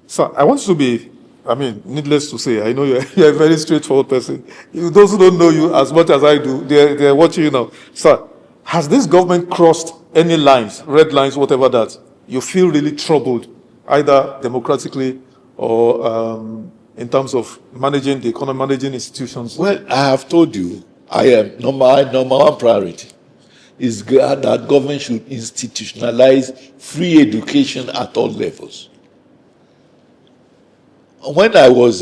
So I want you to be, needless to say, I know you're a very straightforward person. Those who don't know you as much as I do, they're watching you now. So has this government crossed any lines, red lines, whatever that, you feel really troubled, either democratically or in terms of managing the economy, managing institutions? Well, I have told you, I am number one priority is that government should institutionalize free education at all levels. When I was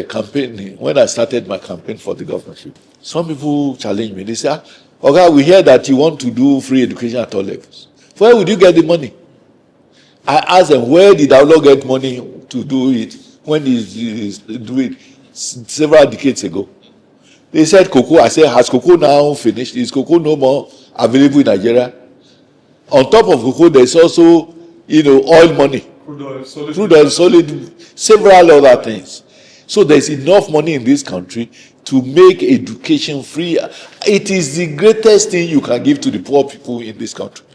campaigning, when I started my campaign for the governorship, some people challenged me. They said, "Okay, we hear that you want to do free education at all levels. Where would you get the money?" I asked them, where did Allah get money to do it when he's doing it several decades ago? They said cocoa. I said, has cocoa now finished? Is cocoa no more available in Nigeria? On top of cocoa, there's also, oil money, crude oil, solid, several other things. So there's enough money in this country to make education free. It is the greatest thing you can give to the poor people in this country.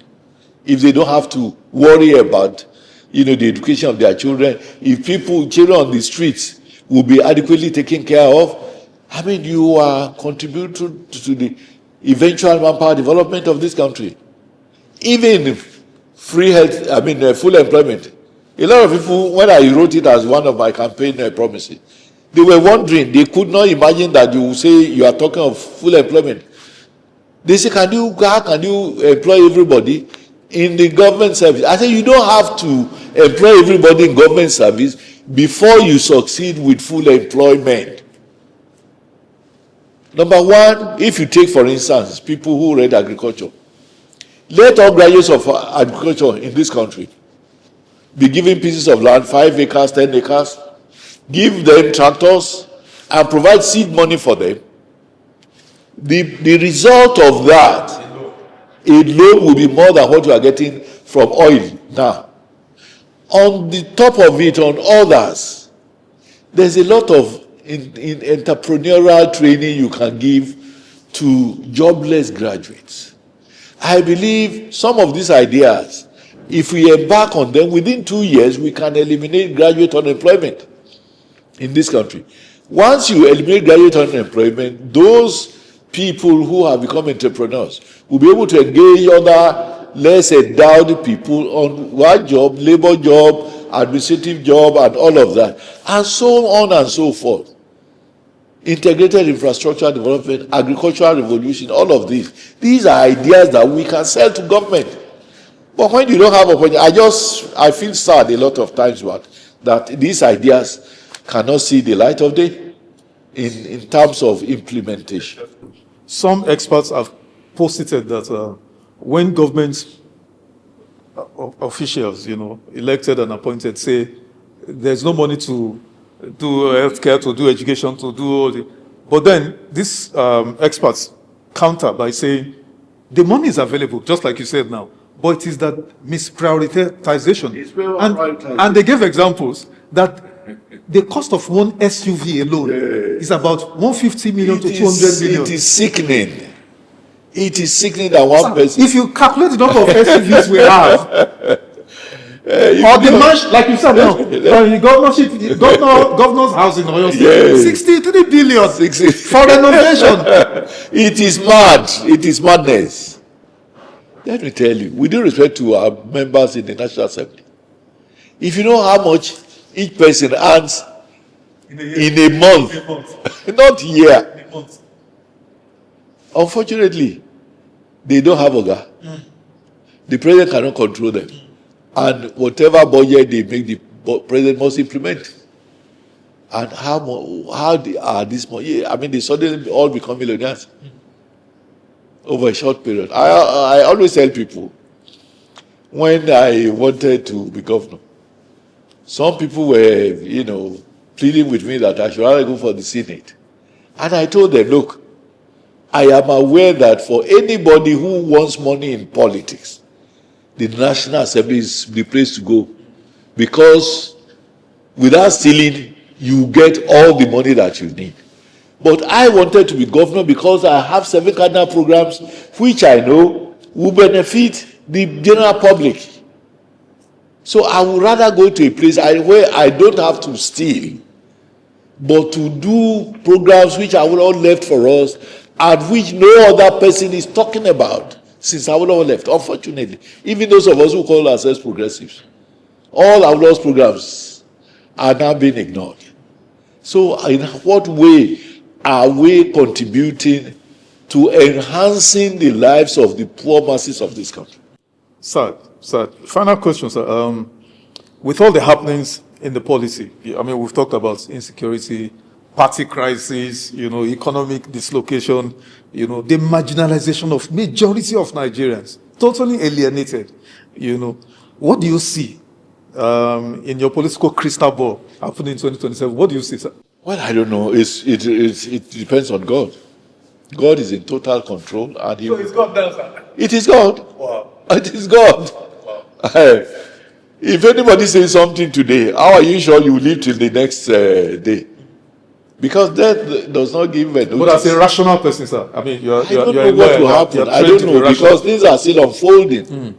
If they don't have to worry about, the education of their children, if children on the streets will be adequately taken care of, you are contributing to the eventual manpower development of this country. Even free health, full employment. A lot of people, when I wrote it as one of my campaign promises, they were wondering, they could not imagine that you say you are talking of full employment. They say, how can you employ everybody in the government service? I say, you don't have to employ everybody in government service before you succeed with full employment. Number one, if you take, for instance, people who read agriculture, let all graduates of agriculture in this country be given pieces of land, 5 acres, 10 acres, give them tractors, and provide seed money for them. The result of that, a loan will be more than what you are getting from oil now. On the top of it, on others, there's a lot of in entrepreneurial training you can give to jobless graduates. I believe some of these ideas, if we embark on them, within 2 years, we can eliminate graduate unemployment in this country. Once you eliminate graduate unemployment, those people who have become entrepreneurs will be able to engage other less endowed people on work job, labor job, administrative job, and all of that, and so on and so forth. Integrated infrastructure development, agricultural revolution, all of these. These are ideas that we can sell to government. But when you don't have opportunity, I feel sad a lot of times that these ideas cannot see the light of day in terms of implementation. Some experts have posited that when government officials, elected and appointed, say there's no money to do healthcare, to do education, to do all the... But then these experts counter by saying the money is available, just like you said now, but it is that misprioritization. And they gave examples that the cost of one SUV alone is about 150 million to 200 million. It is sickening. It is sickening that one person... If you calculate the number of SUVs we have, or the mansion, like you said now, the governor's house in Oyo State, 63 billion for renovation. It is mad. It is madness. Let me tell you, with due respect to our members in the National Assembly, if you know how much each person earns in a month, not year, unfortunately, they don't have Oga. The president cannot control them. And whatever budget they make, the president must implement. And how are these? They suddenly all become millionaires over a short period. I always tell people, when I wanted to be governor, some people were, pleading with me that I should rather go for the Senate. And I told them, look, I am aware that for anybody who wants money in politics, the National Assembly is the place to go, because without stealing, you get all the money that you need. But I wanted to be governor because I have 7 cardinal programs which I know will benefit the general public. So I would rather go to a place where I don't have to steal, but to do programs which Awolowo left for us and which no other person is talking about since Awolowo left. Unfortunately, even those of us who call ourselves progressives, all Awolowo's programs are now being ignored. So in what way are we contributing to enhancing the lives of the poor masses of this country? Sir, final question, sir. With all the happenings in the policy, I mean, we've talked about insecurity, party crisis, economic dislocation, the marginalization of majority of Nigerians, totally alienated. What do you see in your political crystal ball happening in 2027? What do you see, sir? Well, I don't know. It depends on God. God is in total control, and So it's God there, sir? It is God. Wow. It is God. Wow. If anybody says something today, how are you sure you will live till the next day? Because death does not give a notice. But as a rational person, sir, I mean, I don't know what will happen. I don't know, because things are still unfolding.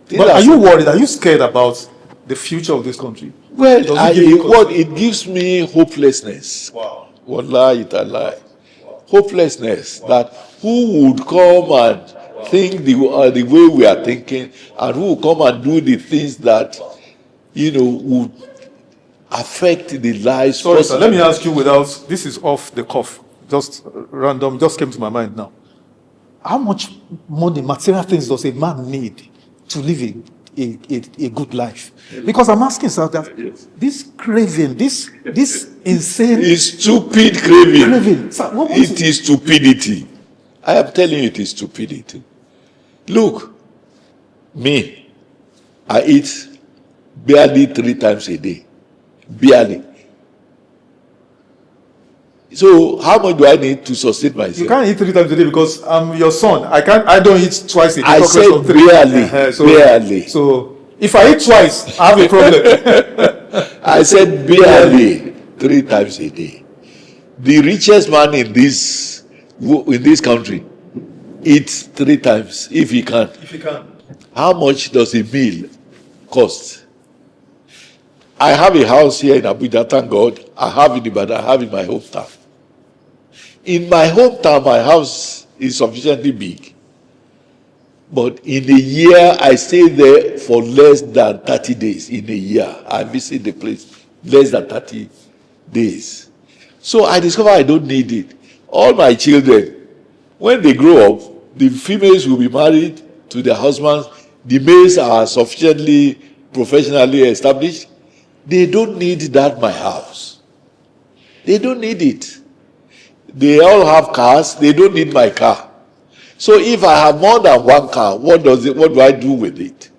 But are you worried? Are you scared about the future of this country? Well, it gives me hopelessness. Wow. Wallahi ta'ala. Hopelessness. That who would come and think the way we are thinking, and who will come and do the things that would affect the lives. Sorry, sir, let me ask you this is off the cuff, just random, just came to my mind now. How much money, material things does a man need to live a good life? Because I'm asking, sir, that this craving, this insane... It's stupid craving. Sir, it is stupidity. I am telling you, it is stupidity. Look, me, I eat barely 3 times a day. Barely. So how much do I need to sustain myself? You can't eat 3 times a day because I'm your son. I don't eat twice a day. I said barely. Barely. So if I eat twice, I have a problem. I said barely 3 times a day. The richest man in this country eats 3 times if he can. If he can. How much does a meal cost? I have a house here in Abuja, thank God. I have in Ibadan, I have in my hometown. In my hometown, my house is sufficiently big. But in a year, I stay there for less than 30 days. In a year, I visit the place less than 30 days. So I discover I don't need it. All my children, when they grow up, the females will be married to their husbands. The males are sufficiently professionally established. They don't need that, my house. They don't need it. They all have cars. They don't need my car. So if I have more than one car, what do I do with it?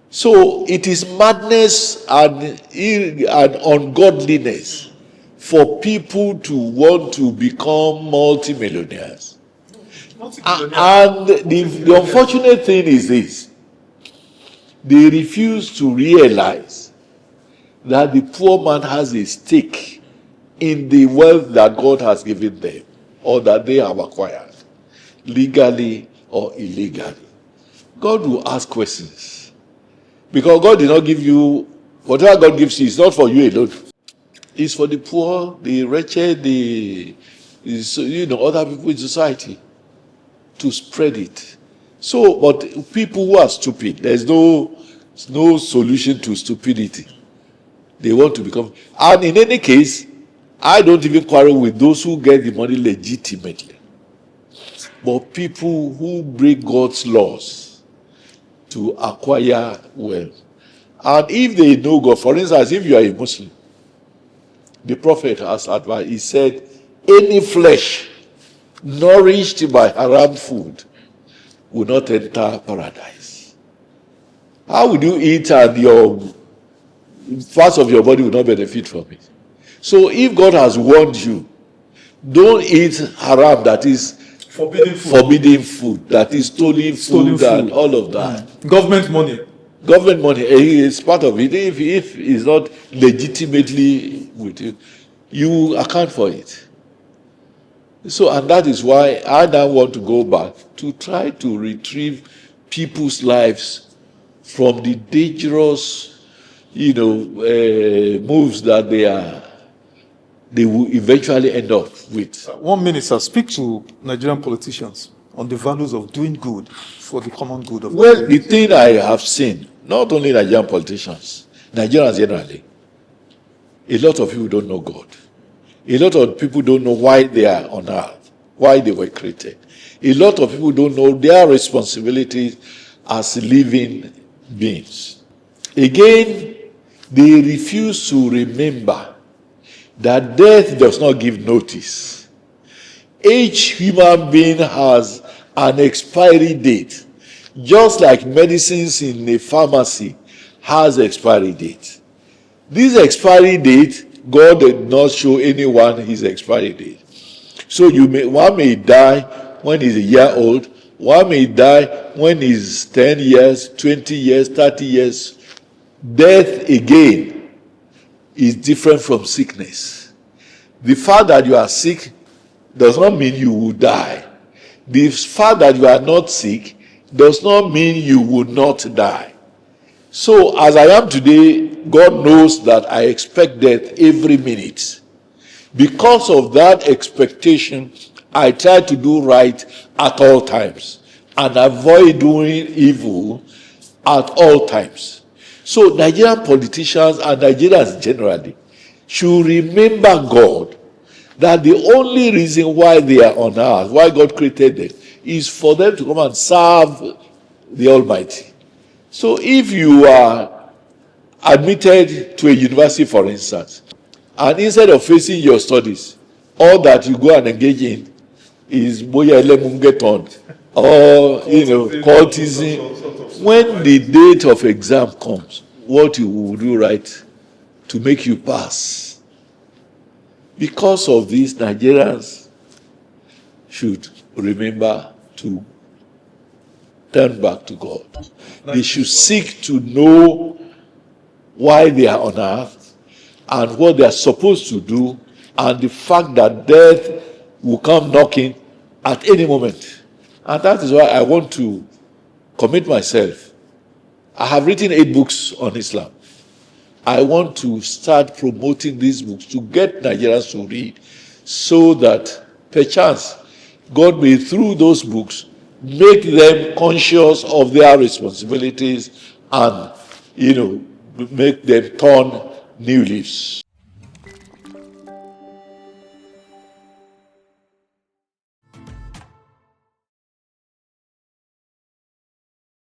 So it is madness and ungodliness for people to want to become multimillionaires. And the unfortunate thing is this: they refuse to realize that the poor man has a stake in the wealth that God has given them, or that they have acquired, legally or illegally. God will ask questions, because God did not give you whatever God gives you. It's not for you alone. It's for the poor, the wretched, other people in society, to spread it. So, but people who are stupid, there's no solution to stupidity. They want to become, and in any case, I don't even quarrel with those who get the money legitimately. But people who break God's laws to acquire wealth. And if they know God, for instance, if you are a Muslim, the Prophet has advised, he said, any flesh nourished by haram food will not enter paradise. How would you eat and your parts of your body will not benefit from it? So if God has warned you, don't eat haram, that is forbidden food, that is stolen food and all of that. Government money is part of it. If it's not legitimately with you, you account for it. So, and that is why I now want to go back to try to retrieve people's lives from the dangerous, moves that they will eventually end up with. 1 minute, sir. Speak to Nigerian politicians on the values of doing good for the common good of Well, the thing I have seen, not only Nigerian politicians, Nigerians generally, a lot of people don't know God. A lot of people don't know why they are on earth, why they were created. A lot of people don't know their responsibilities as living beings. Again, they refuse to remember that death does not give notice. Each human being has an expiry date, just like medicines in a pharmacy has expiry date. This expiry date, God did not show anyone his expiry date. So one may die when he's a year old, one may die when he's 10 years, 20 years, 30 years. Death again is different from sickness. The fact that you are sick does not mean you will die. The fact that you are not sick does not mean you will not die. So as I am today, God knows that I expect death every minute. Because of that expectation, I try to do right at all times and avoid doing evil at all times. So Nigerian politicians and Nigerians generally should remember God, that the only reason why they are on earth, why God created them, is for them to come and serve the Almighty. So if you are admitted to a university, for instance, and instead of facing your studies, all that you go and engage in is boya elemungeton or cultism. When the date of exam comes, what you will do right to make you pass. Because of this, Nigerians should remember to turn back to God. They should seek to know why they are on earth and what they are supposed to do, and the fact that death will come knocking at any moment. And that is why I want to commit myself. I have written 8 books on Islam. I want to start promoting these books to get Nigerians to read, so that perchance God may, through those books, make them conscious of their responsibilities and, make them turn new leaves.